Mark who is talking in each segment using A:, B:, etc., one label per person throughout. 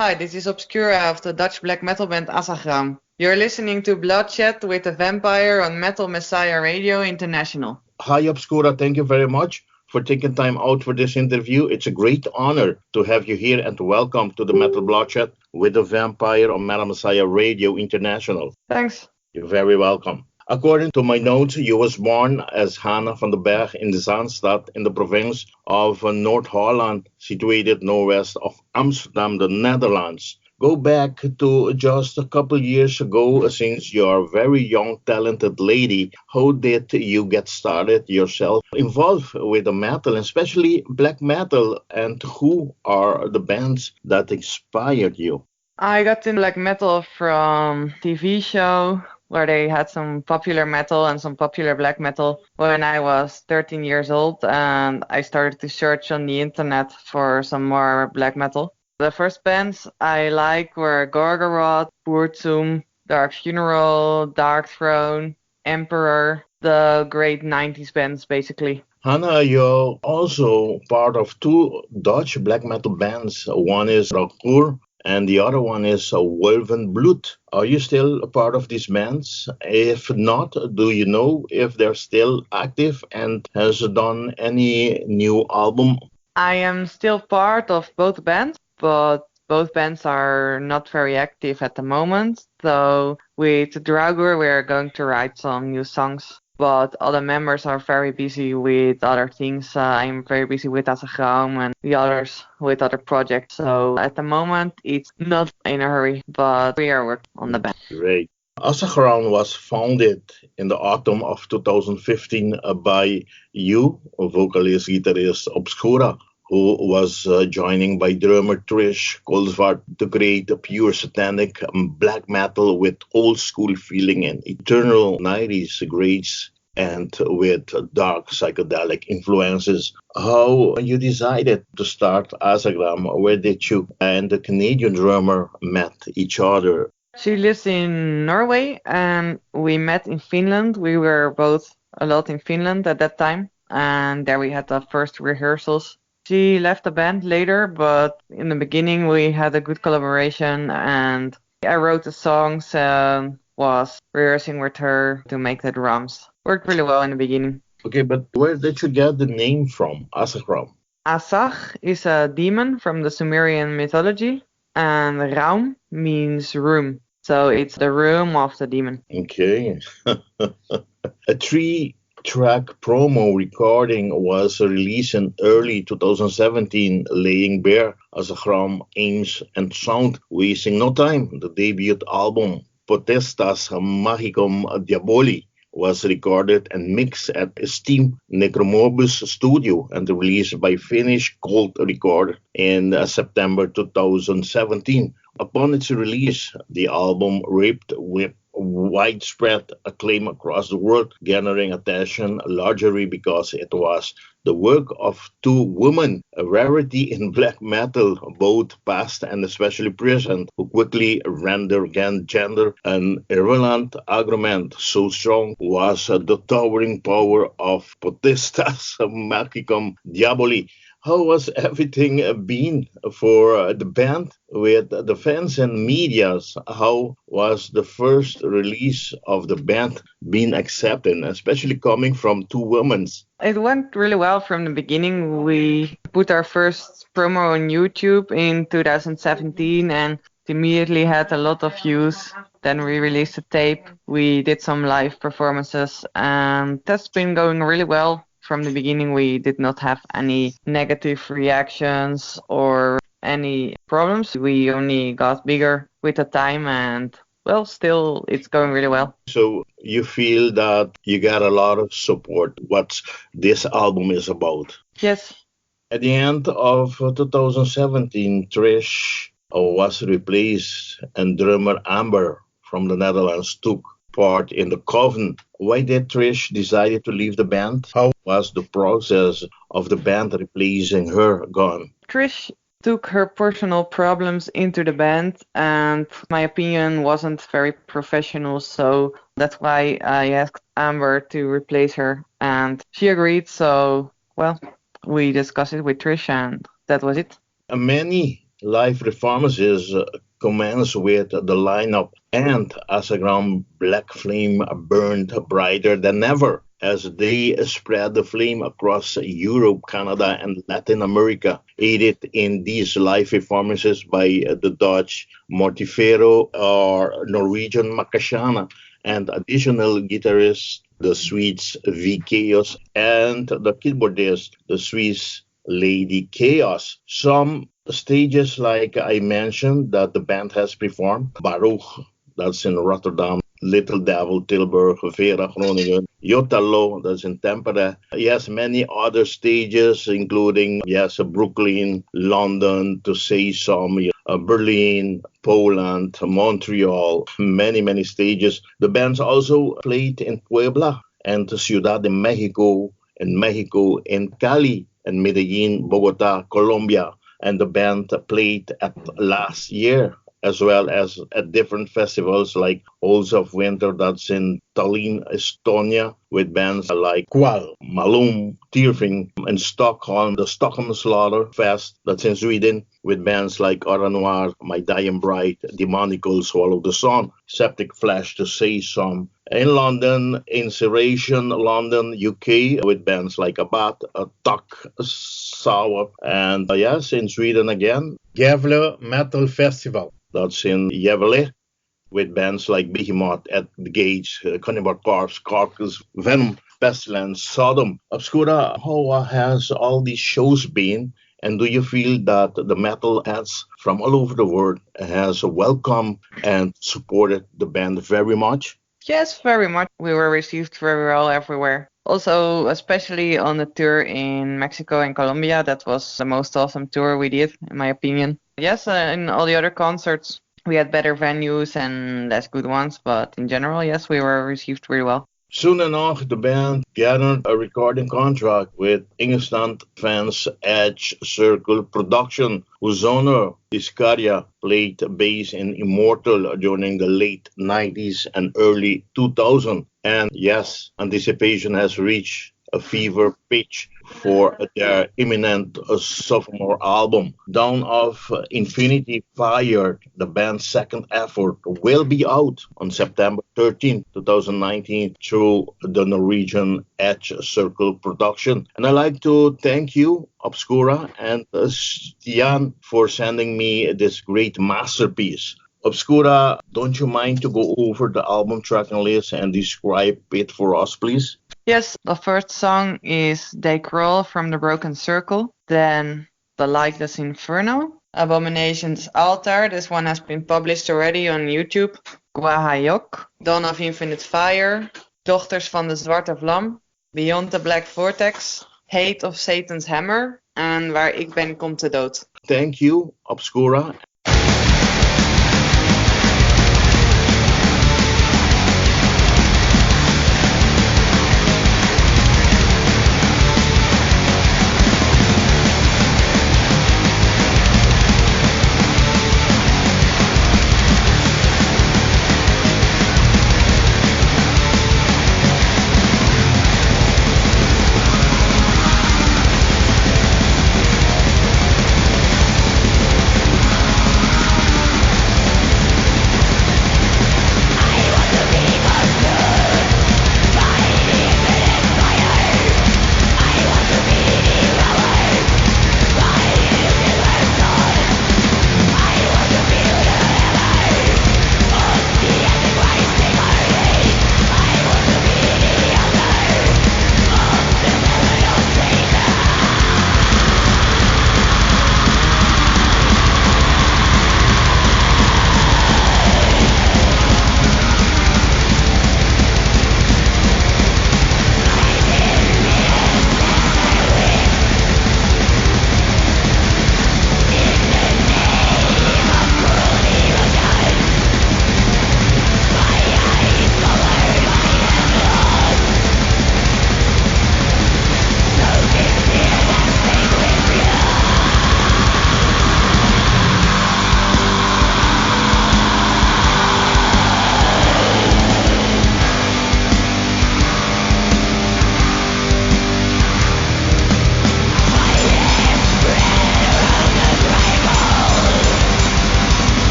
A: Hi, this is Obscura of the Dutch black metal band Asagraum. You're listening to Bloodshed with the Vampire on Metal Messiah Radio International.
B: Hi, Obscura. Thank you very much for taking time out for this interview. It's a great honor to have you here and welcome to the Metal Bloodshed with the Vampire on Metal Messiah Radio International.
A: Thanks.
B: You're very welcome. According to my notes, you was born as Hanna van den Berg in the Zaanstad in the province of Noord-Holland, situated northwest of Amsterdam, the Netherlands. Go back to just a couple years ago, since you're a very young, talented lady. How did you get started yourself involved with the metal, especially black metal, and who are the bands that inspired you?
A: I got into black metal from TV show where they had some popular metal and some popular black metal when I was 13 years old, and I started to search on the internet for some more black metal. The first bands I like were Gorgoroth, Burzum, Dark Funeral, Dark Throne, Emperor, the great 90s bands basically.
B: Hanna, you're also part of two Dutch black metal bands. One is Rarity and the other one is Wolvenbloed. Are you still a part of these bands? If not, do you know if they're still active and has done any new album?
A: I am still part of both bands, but both bands are not very active at the moment. So with Draugur, we're going to write some new songs. But other members are very busy with other things. I'm very busy with Asagraum and the others with other projects. So at the moment, it's not in a hurry, but we are working on the band.
B: Great. Asagraum was founded in the autumn of 2015 by you, a vocalist, guitarist Obscura, who was joining by drummer Trish Kolsvart to create a pure satanic black metal with old school feeling and eternal 90s grades and with dark psychedelic influences. How you decided to start Asagraum? Where did you and the Canadian drummer met each other?
A: She lives in Norway and we met in Finland. We were both a lot in Finland at that time, and there we had the first rehearsals. She left the band later, but in the beginning we had a good collaboration, and I wrote the songs and was rehearsing with her to make the drums. Worked really well in the beginning.
B: Okay, but where did you get the name from, Asagraum?
A: Asag is a demon from the Sumerian mythology, and Raum means room. So it's the room of the demon.
B: Okay. A three-track promo recording was released in early 2017, laying bare Asagraum aims and sound, wasting no time. The debut album, Potestas Magicum Diaboli, was recorded and mixed at esteemed Necromorbus Studio and released by Finnish KVLT Records in September 2017. Upon its release, the album reaped with widespread acclaim across the world, garnering attention largely because it was the work of two women, a rarity in black metal, both past and especially present, who quickly rendered gender an irrelevant argument. So strong was the towering power of Potestas Magicum Diaboli. How was everything been for the band with the fans and medias? How was the first release of the band being accepted, especially coming from two women?
A: It went really well from the beginning. We put our first promo on YouTube in 2017 and it immediately had a lot of views. Then we released a tape. We did some live performances and that's been going really well. From the beginning, we did not have any negative reactions or any problems. We only got bigger with the time and, well, still it's going really well.
B: So you feel that you got a lot of support, what this album is about?
A: Yes.
B: At the end of 2017, Trish was replaced and drummer Amber from the Netherlands took part in the Coven. Why did Trish decide to leave the band? How was the process of the band replacing her gone?
A: Trish took her personal problems into the band and my opinion wasn't very professional, so that's why I asked Amber to replace her and she agreed, so well, we discussed it with Trish and that was it.
B: Many Live performances commence with the lineup, and Asagraum Black Flame burned brighter than ever as they spread the flame across Europe, Canada, and Latin America, aided in these live performances by the Dutch Mortifero or Norwegian Makashana, and additional guitarists, the Swedes V Chaos, and the keyboardist, the Swiss Lady Chaos. Some stages, like I mentioned, that the band has performed: Baruch, that's in Rotterdam; Little Devil, Tilburg; Vera, Groningen; Jotalo, that's in Tampere. Yes, many other stages, including, yes, Brooklyn, London, to say some, Berlin, Poland, Montreal, many stages. The bands also played in Puebla and Ciudad de Mexico, in Cali, and Medellin, Bogota, Colombia. And the band played at last year, as well as at different festivals like Halls of Winter, that's in Tallinn, Estonia, with bands like Qual, Malum, Tirfing; in Stockholm, the Stockholm Slaughter Fest, that's in Sweden, with bands like Aura Noir, My Dying Bride, Demonical, Swallow the Sun, Septic Flesh, to say some. In London, Incineration, London, UK, with bands like Abbat, Tuck, Sour, and yes, in Sweden again, Gävle Metal Festival, that's in Gävle, with bands like Behemoth, At the Gates, Cannibal Corpse, Carcass, Venom, Pestilence, Sodom. Obscura, how has all these shows been? And do you feel that the metal heads from all over the world has welcomed and supported the band very much?
A: Yes, very much. We were received very well everywhere. Also, especially on the tour in Mexico and Colombia, that was the most awesome tour we did, in my opinion. Yes, in all the other concerts, we had better venues and less good ones, but in general, yes, we were received really well.
B: Soon enough, the band gathered a recording contract with England fans Edge Circle Production, whose owner, Iscaria, played bass in Immortal during the late 90s and early 2000s. And yes, anticipation has reached a fever pitch for their imminent sophomore album. Dawn of Infinity Fire, the band's second effort, will be out on September 13, 2019 through the Norwegian Edge Circle Production. And I'd like to thank you, Obscura, and Stian, for sending me this great masterpiece. Obscura, don't you mind to go over the album tracking list and describe it for us, please?
A: Yes, the first song is They Crawl from the Broken Circle, then The Lightless Inferno, Abomination's Altar, this one has been published already on YouTube, Gwahayok, Dawn of Infinite Fire, Dochters van de Zwarte Vlam, Beyond the Black Vortex, Hate of Satan's Hammer, en Waar ik ben komt de dood.
B: Thank you, Obscura.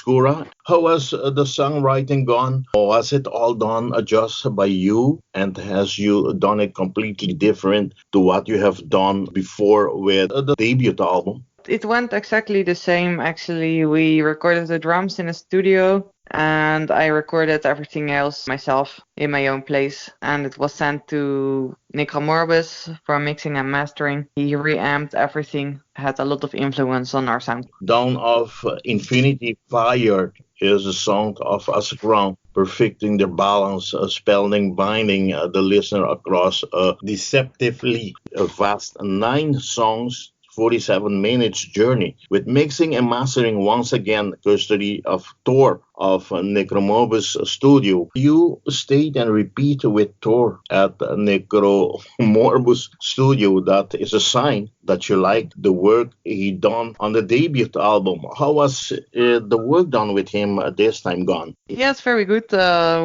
B: Obscura. How was the songwriting gone? Was it all done just by you? And has you done it completely different to what you have done before with the debut album?
A: It went exactly the same, actually. We recorded the drums in a studio, and I recorded everything else myself in my own place. And it was sent to Necromorbus for mixing and mastering. He reamped everything, had a lot of influence on our sound.
B: Dawn of Infinity Fire is a song of Asagraum, perfecting their balance, spelling, binding the listener across a deceptively vast 9 songs 47 minutes journey with mixing and mastering once again custody of Thor of Necromorbus Studio. You state and repeat with Thor at Necromorbus Studio. That is a sign that you like the work he done on the debut album. How was the work done with him this time gone?
A: Yes, very good.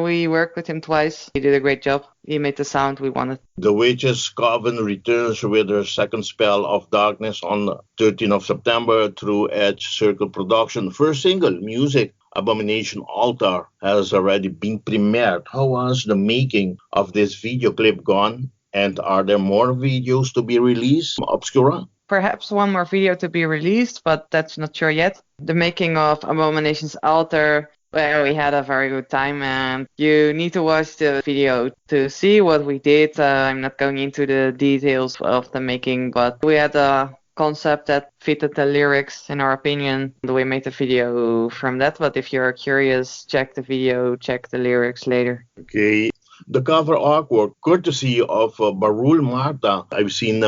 A: We worked with him twice. He did a great job. He made the sound we wanted.
B: The Witch's Coven returns with her second spell of darkness on 13th of September through Edge Circle Production. First single, Music Abomination Altar, has already been premiered. How was the making of this video clip gone? And are there more videos to be released, Obscura?
A: Perhaps one more video to be released, but that's not sure yet. The making of Abomination's Altar, well, we had a very good time, and you need to watch the video to see what we did. I'm not going into the details of the making, but we had a concept that fitted the lyrics, in our opinion. We made the video from that, but if you're curious, check the video, check the lyrics later.
B: Okay. The cover artwork, courtesy of Barul Marta. I've seen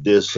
B: this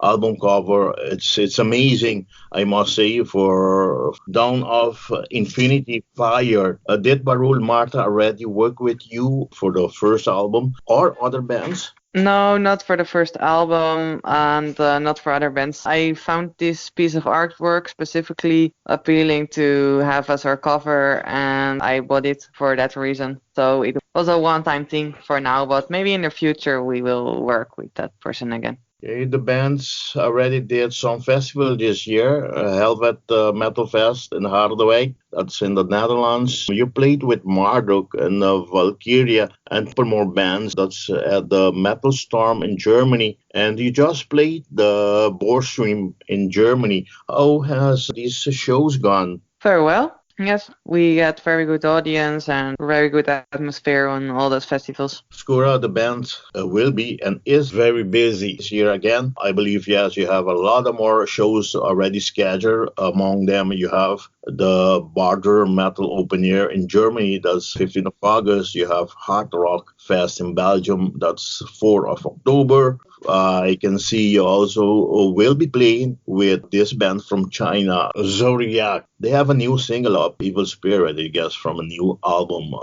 B: album cover. It's amazing, I must say, for Dawn of Infinity Fire. Did Barul Marta already work with you for the first album or other bands?
A: No, not for the first album and not for other bands. I found this piece of artwork specifically appealing to have as our cover, and I bought it for that reason. So it was a one-time thing for now, but maybe in the future we will work with that person again.
B: Okay, the bands already did some festival this year, Helvet Metal Fest in Harderwijk, that's in the Netherlands. You played with Marduk and Valkyria and more bands, that's at the Metal Storm in Germany. And you just played the Bohrstream in Germany. How has these shows gone?
A: Very well. Yes, we had very good audience and very good atmosphere on all those festivals.
B: Obscura, the band, will be and is very busy this year again. I believe, yes, you have a lot of more shows already scheduled. Among them, you have the Barder Metal Open Air in Germany, that's 15th of August. You have Hard Rock Fest in Belgium, that's 4th of October. I can see you also will be playing with this band from China, Zodiac. They have a new single up, Evil Spirit, I guess, from a new album,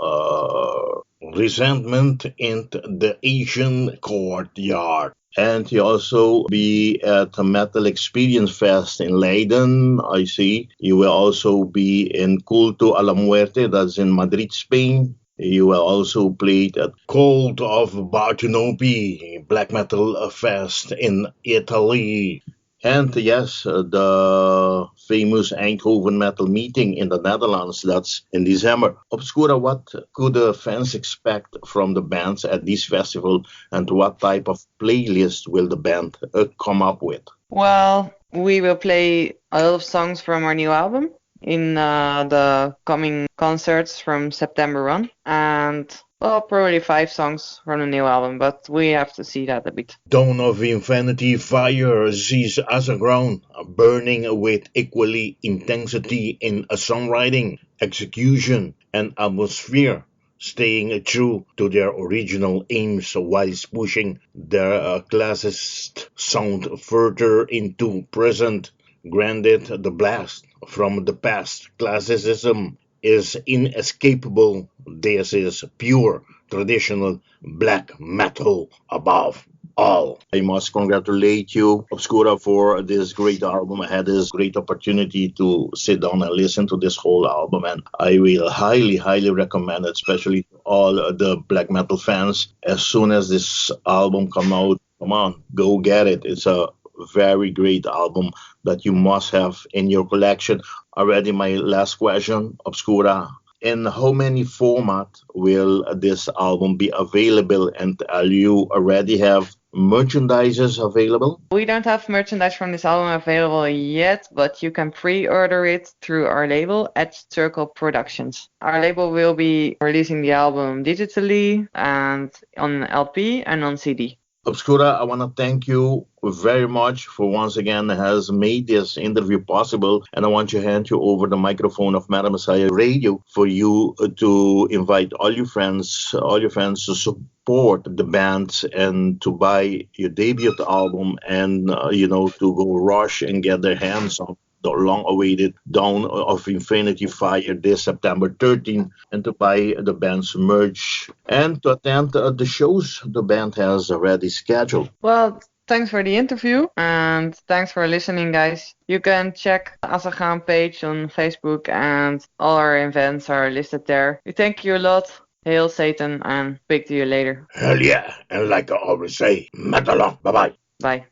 B: Resentment in the Asian Courtyard. And you also be at the Metal Experience Fest in Leiden, I see. You will also be in Culto a la Muerte, that's in Madrid, Spain. You will also play at Cult of Bartinopi Black Metal Fest in Italy. And yes, the famous Eindhoven Metal Meeting in the Netherlands, that's in December. Obscura, what could the fans expect from the bands at this festival, and what type of playlist will the band come up with?
A: Well, we will play a lot of songs from our new album in the coming concerts from September on, and well, probably 5 songs from the new album, but we have to see that a bit.
B: Dawn of Infinity Fire sees Asagraum burning with equally intensity in songwriting, execution, and atmosphere, staying true to their original aims whilst pushing their classist sound further into present. Granted, the blast from the past, classicism is inescapable. This is pure traditional black metal above all. I must congratulate you, Obscura, for this great album. I had this great opportunity to sit down and listen to this whole album, and I will highly, highly recommend it, especially all the black metal fans. As soon as this album come out, come on, go get it. It's a very great album that you must have in your collection. already my last question, Obscura. In how many format will this album be available, and you already have merchandises available?
A: We don't have merchandise from this album available yet, but you can pre-order it through our label at Circle Productions. Our label will be releasing the album digitally and on LP and on CD.
B: Obscura, I want to thank you very much for once again has made this interview possible, and I want to hand you over the microphone of Madam Messiah Radio for you to invite all your friends to support the band and to buy your debut album and to go rush and get their hands on the long-awaited Dawn of Infinity Fire this September 13th, and to buy the band's merch and to attend the shows the band has already scheduled.
A: Well, thanks for the interview and thanks for listening, guys. You can check Asagraum page on Facebook and all our events are listed there. We thank you a lot. Hail Satan and speak to you later.
B: Hell yeah, and like I always say, metal on. Bye-bye.
A: Bye.